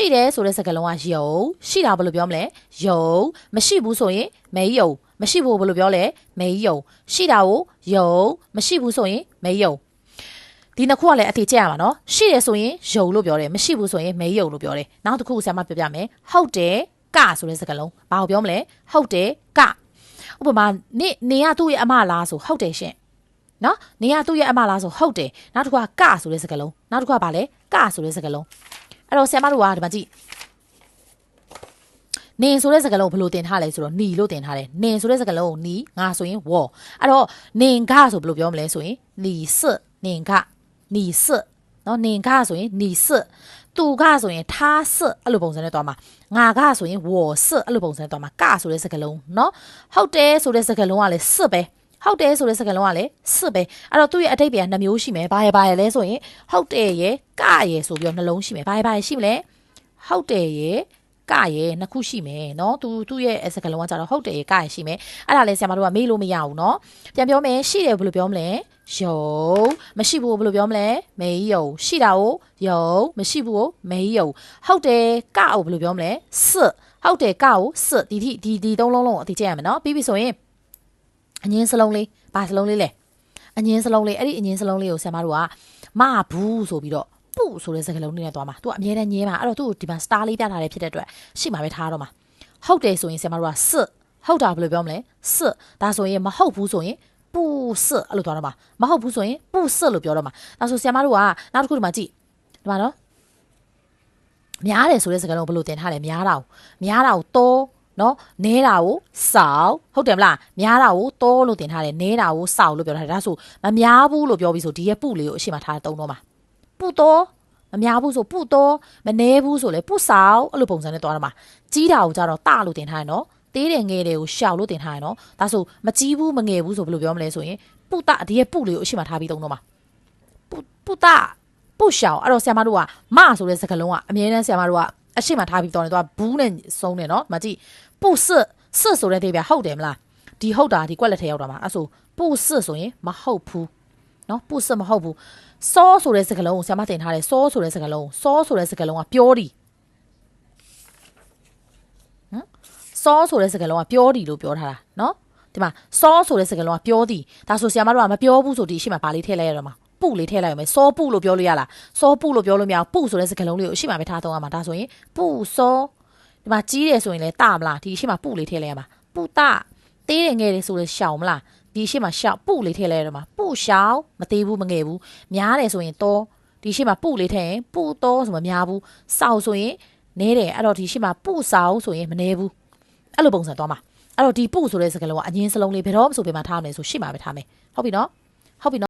ရှိတယ်ဆိုတဲ့စကားလုံးကယုံရှိတာဘယ်လိုပြောမလဲယုံမရှိဘူးဆိုရင်没有မရှိဘူးဘယ်လိုပြောလဲ没有ရှိတာကိုယုံမရှိဘူးဆိုရင်没有ဒီနှစ်ခုကလည်းအတိကျရမှာနော်ရှိတယ်ဆိုရင်ယုံလို့ပြောတယ်မရှိဘူးဆိုရင်没有လို့ပြောတယ်နောက်တစ်ခုဆရာမပြောပြမယ်ဟုတ်တယ်ကဆိုတဲ့စကားလုံးဘာကိုပြောမလဲဟုတ်တယ်ကဥပမာနေရသူ့ရဲ့အမလားဆိုဟုတ်တယ်ရှင်နော်နေရသူ့ရဲ့အမလားဆိုဟုတ်တယ်နောက်တစ်ခုကဆိုတဲ့စကားလုံးနောက်တစ်ခုကဘာလဲကဆိုတဲ့စကားလုံးအဲ့တော့ဆရာမတို့ကဒီမှာကြည့်နေဆိုတဲ့စကားလုံးဘယ်လိုတင်ထားလဲဆိုတော့နီလို့တင်ထားတယ်နေဆိုတဲ့စကားလုံးကိုနီငါဆိုရင်ဝေါ်အဲ့တော့နင်ကဆိုဘယ်လိုပြောမလဲဆိုရင်နီစစ်နင်ကနီစစ်နော်နင်ကဆိုရင်နီစစ်သူကဆိုရင်ထားစစ်အဲ့လိုပုံစံနဲ့တွားမှာငါကဆိုရင်ဝေါ်စစ်အဲ့လိုပုံစံနဲ့တွားမှာကဆိုတဲ့စကားလုံးနော်ဟုတ်တယ်ဆိုတဲ့စကားလုံးကလည်းစစ်ပဲဟုတ်တယ်ဆိုတဲ့စကားလုံးကလည်းစစ်ပဲအဲ့တော့သူ့ရဲ့အတိတ်ပြန်2မျိုးရှိမယ်ဘာရလဲဆိုရင်ဟုတ်တယ်ရဲ့ကရဲ့ဆိုပြီးတော့နှလုံးရှိမယ်ဘာရရှိမလဲဟုတ်တယ်ရဲ့ကရဲ့နှစ်ခုရှိမယ်เนาะသူ့ရဲ့စကားလုံးကကြတော့ဟုတ်တယ်ရဲ့ကရဲ့ရှိမယ်အဲ့ဒါလည်းဆရာမတို့ကမေးလို့မရဘူးเนาะပြန်ပြောမယ်ရှိတယ်ဘယ်လိုပြောမလဲယုံမရှိဘူးဘယ်လိုပြောမလဲ没有ရှိတာကိုယုံမရှိဘူးကို没有ဟုတ်တယ်ကကိုဘယ်လိုပြောမလဲစစ်ဟုတ်တယ်ကကိုစစ်ဒီသုံးလုံးလုံးအတိကျရမယ်เนาะပြီးပြီဆိုရင်အငင်းစလုံးလေးဘာစလုံးလေးလဲအငင်းစလုံးလေးအဲ့ဒီအငင်းစလုံးလေးကိုဆရာမတို့ကမဘူးဆိုပြီးတော့ပုဆိုတဲ့စကားလုံးလေးနဲ့သွားမှာသူကအမြဲတမ်းညင်းမှာအဲ့တော့သူ့ကိုဒီမှာ star လေးပြထားတယ်ဖြစ်တဲ့အတွက်ရှေ့မှာပဲထားတော့မှာဟုတ်တယ်ဆိုရင်ဆရာမတို့ကစစ်ဟုတ်တာဘယ်လိုပြောမလဲစစ်ဒါဆိုရင်မဟုတ်ဘူးဆိုရင်ပူစစ်အဲ့လိုသွားတော့မှာမဟုတ်ဘူးဆိုရင်ပူစစ်လို့ပြောတော့မှာဒါဆိုဆရာမတို့ကနောက်တစ်ခုဒီမှာကြည့်ဒီမှာနော်များတယ်ဆိုတဲ့စကားလုံးဘယ်လိုတင်ထားလဲများတာကိုတော့နော်နဲတာကိုစောက်ဟုတ်တယ်မလားများတာကိုတောလို့တင်ထားတယ်နဲတာကိုစောက်လို့ပြောထားတယ်ဒါဆိုမများဘူးလို့ပြောပြီးဆိုဒီရဲ့ပုလေးကိုအရှိမထားတုံးတော့မှာပုတော့မများဘူးဆိုပုတော့မနဲဘူးဆိုလဲပုစောက်အဲ့လိုပုံစံနဲ့သွားတော့မှာကြီးတာကိုကြတော့တလို့တင်ထားတယ်နော်သေးတယ်ငယ်တယ်ကိုရှောက်လို့တင်ထားတယ်နော်ဒါဆိုမကြီးဘူးမငယ်ဘူးဆိုဘယ်လိုပြောမလဲဆိုရင်ပုတဒီရဲ့ပုလေးကိုအရှိမထားပြီးတုံးတော့မှာပုတပုရှောက်အဲ့တော့ဆရာမတို့ကမဆိုတဲ့စကားလုံးကအမြဲတမ်းဆရာမတို့ကအရှိမထားပြီးတော့တယ်သူကဘူးနဲ့ဆုံးတယ်နော်မကြည့်ပုစစ်ဆိုတဲ့သေးပြဟုတ်တယ်မလားဒီဟုတ်တာဒီကွက်လက်ထဲရောက်တာမှာအဲ့ဆိုပုစစ်ဆိုရင်မဟုတ်ဘူးနော်ပုစစ်မဟုတ်ဘူးစောဆိုတဲ့စကားလုံးကိုဆရာမတင်ထားတယ်စောဆိုတဲ့စကားလုံးကပြောဒီစောဆိုတဲ့စကားလုံးကပြောဒီလို့ပြောထားတာနော်ဒီမှာစောဆိုတဲ့စကားလုံးကပြောဒီဒါဆိုဆရာမတို့ကမပြောဘူးဆိုဒီအရှိမဘာလေးထည့်လိုက်ရတော့မှာပုလေးထည့်လိုက်ရမယ်စောပုလို့ပြောလို့ရလားစောပုလို့ပြောလို့မရဘူးပုဆိုတဲ့စကားလုံးလေးကိုအရှိမပဲထားတော့ရမှာဒါဆိုရင်ပုစောဒီမှာကြီးတယ်ဆိုရင်လည်းတမလားဒီအရှိမပုလေးထည့်လိုက်ရမှာပုတသေးတယ်ငယ်တယ်ဆိုလည်းရှောင်မလားဒီအရှိမရှောက်ပုလေးထည့်လိုက်ရတော့မှာပုရှောင်မသေးဘူးမငယ်ဘူးများတယ်ဆိုရင်တော့ဒီအရှိမပုလေးထည့်ရင်ပုတော့ဆိုမများဘူးစောက်ဆိုရင်နဲတယ်အဲ့တော့ဒီအရှိမပုဆောင်ဆိုရင်မနဲဘူးအဲ့လိုပုံစံသွားမှာအဲ့တော့ဒီပုဆိုတဲ့စကားလုံးကအငင်းစလုံးလေးဘယ်တော့မှဆိုပြမှာထားမယ်ဆိုရှေ့မှာပဲထားမယ်ဟုတ်ပြီနော်